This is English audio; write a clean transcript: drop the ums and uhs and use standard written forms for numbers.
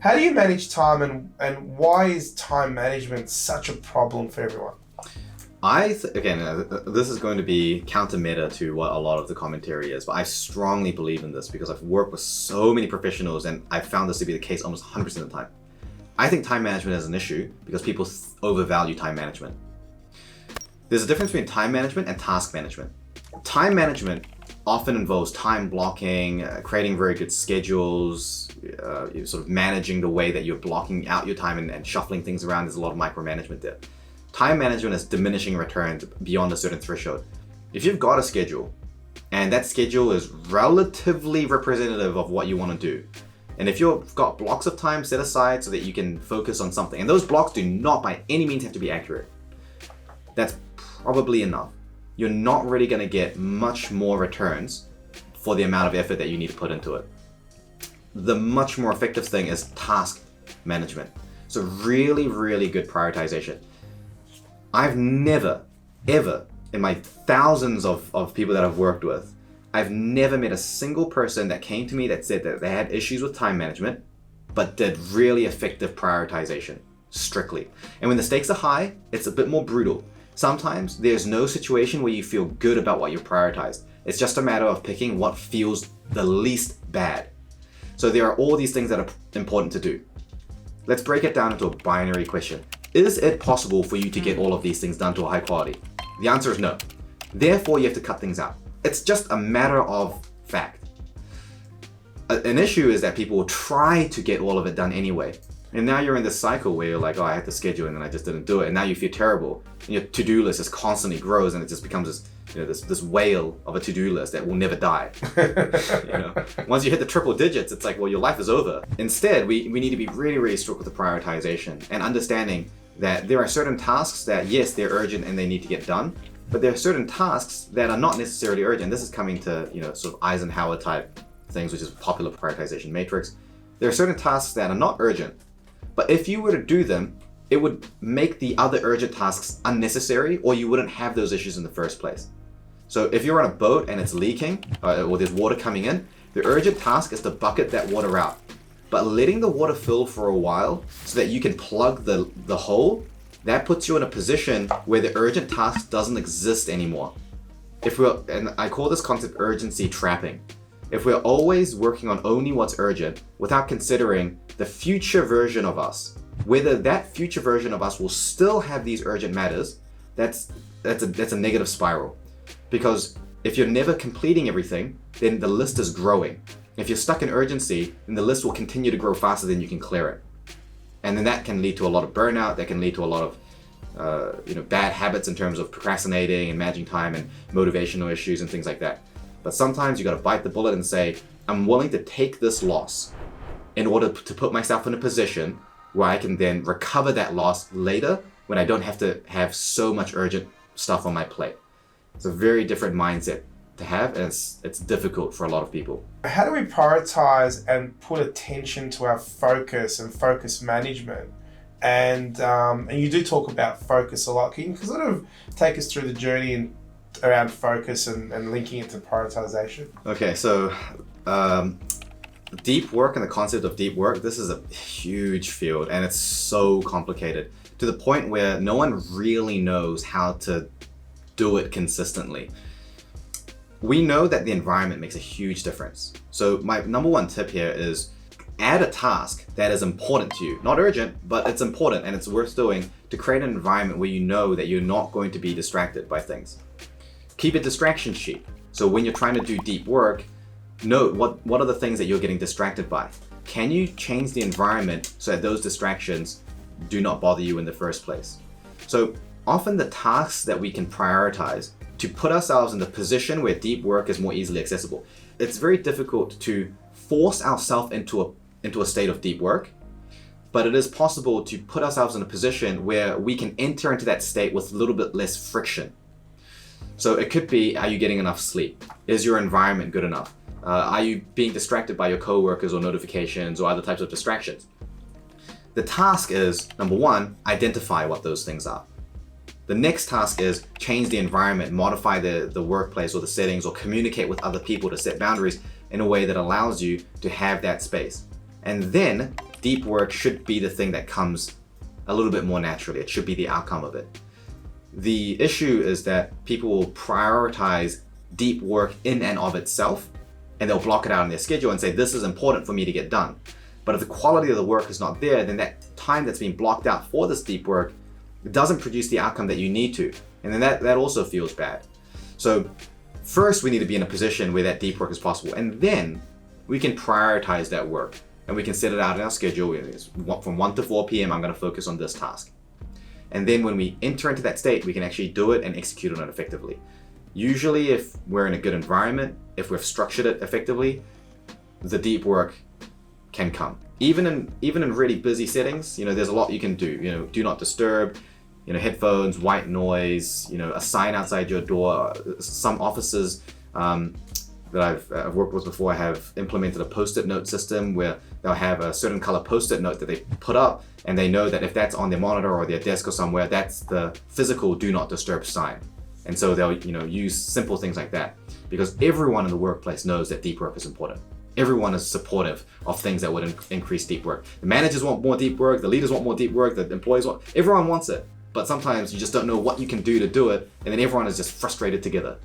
How do you manage time and why is time management such a problem for everyone? This is going to be counter-meta to what a lot of the commentary is, but I strongly believe in this because I've worked with so many professionals and I've found this to be the case almost 100% of the time. I think time management is an issue because people overvalue time management. There's a difference between time management and task management. Time management often involves time blocking, creating very good schedules, sort of managing the way that you're blocking out your time and shuffling things around. There's a lot of micromanagement there. Time management is diminishing returns beyond a certain threshold. If you've got a schedule and that schedule is relatively representative of what you want to do, and if you've got blocks of time set aside so that you can focus on something, and those blocks do not by any means have to be accurate, that's probably enough. You're not really going to get much more returns for the amount of effort that you need to put into it. The much more effective thing is task management. So really, really good prioritization. I've never, ever, in my thousands of people that I've worked with, I've never met a single person that came to me that said that they had issues with time management, but did really effective prioritization, strictly. And when the stakes are high, it's a bit more brutal. Sometimes there's no situation where you feel good about what you prioritized. It's just a matter of picking what feels the least bad. So there are all these things that are important to do. Let's break it down into a binary question. Is it possible for you to get all of these things done to a high quality? The answer is no. Therefore, you have to cut things out. It's just a matter of fact. An issue is that people will try to get all of it done anyway. And now you're in this cycle where you're like, oh, I had to schedule and then I just didn't do it. And now you feel terrible. And your to-do list just constantly grows and it just becomes this whale of a to-do list that will never die. Once you hit the triple digits, it's like, well, your life is over. Instead, we need to be really, really strict with the prioritization and understanding that there are certain tasks that, yes, they're urgent and they need to get done, but there are certain tasks that are not necessarily urgent. This is coming to, sort of Eisenhower type things, which is popular prioritization matrix. There are certain tasks that are not urgent, but if you were to do them, it would make the other urgent tasks unnecessary, or you wouldn't have those issues in the first place. So if you're on a boat and it's leaking, or there's water coming in, the urgent task is to bucket that water out. But letting the water fill for a while so that you can plug the hole, that puts you in a position where the urgent task doesn't exist anymore. And I call this concept urgency trapping. If we're always working on only what's urgent without considering the future version of us, whether that future version of us will still have these urgent matters, that's a negative spiral. Because if you're never completing everything, then the list is growing. If you're stuck in urgency, then the list will continue to grow faster than you can clear it. And then that can lead to a lot of burnout, that can lead to a lot of bad habits in terms of procrastinating and managing time and motivational issues and things like that. But sometimes you got to bite the bullet and say, I'm willing to take this loss in order to put myself in a position where I can then recover that loss later when I don't have to have so much urgent stuff on my plate. It's a very different mindset to have, and it's difficult for a lot of people. How do we prioritize and put attention to our focus and focus management? And you do talk about focus a lot. Can you sort of take us through the journey around focus and linking it to prioritization? Okay, so deep work and the concept of deep work, this is a huge field and it's so complicated to the point where no one really knows how to do it consistently. We know that the environment makes a huge difference. So my number one tip here is add a task that is important to you. Not urgent, but it's important and it's worth doing to create an environment where you know that you're not going to be distracted by things. Keep a distraction sheet. So when you're trying to do deep work, note what are the things that you're getting distracted by. Can you change the environment so that those distractions do not bother you in the first place? So often the tasks that we can prioritize to put ourselves in the position where deep work is more easily accessible. It's very difficult to force ourselves into a state of deep work, but it is possible to put ourselves in a position where we can enter into that state with a little bit less friction. So it could be, are you getting enough sleep? Is your environment good enough? Are you being distracted by your coworkers or notifications or other types of distractions? The task is, number one, identify what those things are. The next task is change the environment, modify the workplace or the settings, or communicate with other people to set boundaries in a way that allows you to have that space. And then deep work should be the thing that comes a little bit more naturally. It should be the outcome of it. The issue is that people will prioritize deep work in and of itself, and they'll block it out in their schedule and say, this is important for me to get done. But if the quality of the work is not there, then that time that's been blocked out for this deep work doesn't produce the outcome that you need to. And then that also feels bad. So first we need to be in a position where that deep work is possible, and then we can prioritize that work. And we can set it out in our schedule. From 1 to 4 p.m. I'm going to focus on this task. And then when we enter into that state, we can actually do it and execute on it effectively. Usually if we're in a good environment, if we've structured it effectively, the deep work can come. Even in really busy settings, there's a lot you can do. Do not disturb, headphones, white noise, a sign outside your door. Some offices that I've worked with before have implemented a post-it note system where they'll have a certain color post-it note that they put up, and they know that if that's on their monitor or their desk or somewhere, that's the physical do not disturb sign. And so they'll use simple things like that, because everyone in the workplace knows that deep work is important. Everyone is supportive of things that would increase deep work. The managers want more deep work, the leaders want more deep work, the employees everyone wants it. But sometimes you just don't know what you can do to do it, and then everyone is just frustrated together.